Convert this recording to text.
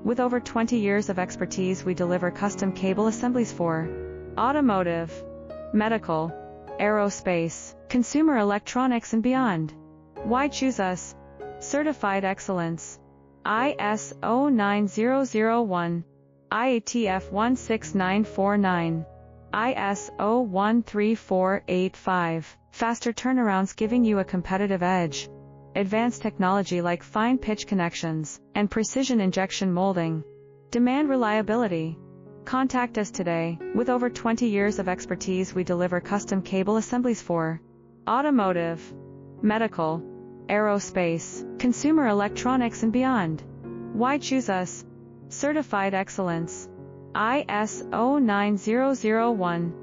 With over 20 years of expertise, we deliver custom cable assemblies for automotive, medical, aerospace, consumer electronics and beyond. Why choose us? Certified excellence. ISO 9001, IATF 16949, ISO 13485. Faster turnarounds giving you a competitive edge. Advanced technology like fine pitch connections and precision injection molding. Demand reliability. Contact us today. With over 20 years of expertise, we deliver custom cable assemblies for automotive, medical, aerospace, consumer electronics and beyond. Why choose us? Certified excellence. ISO 9001,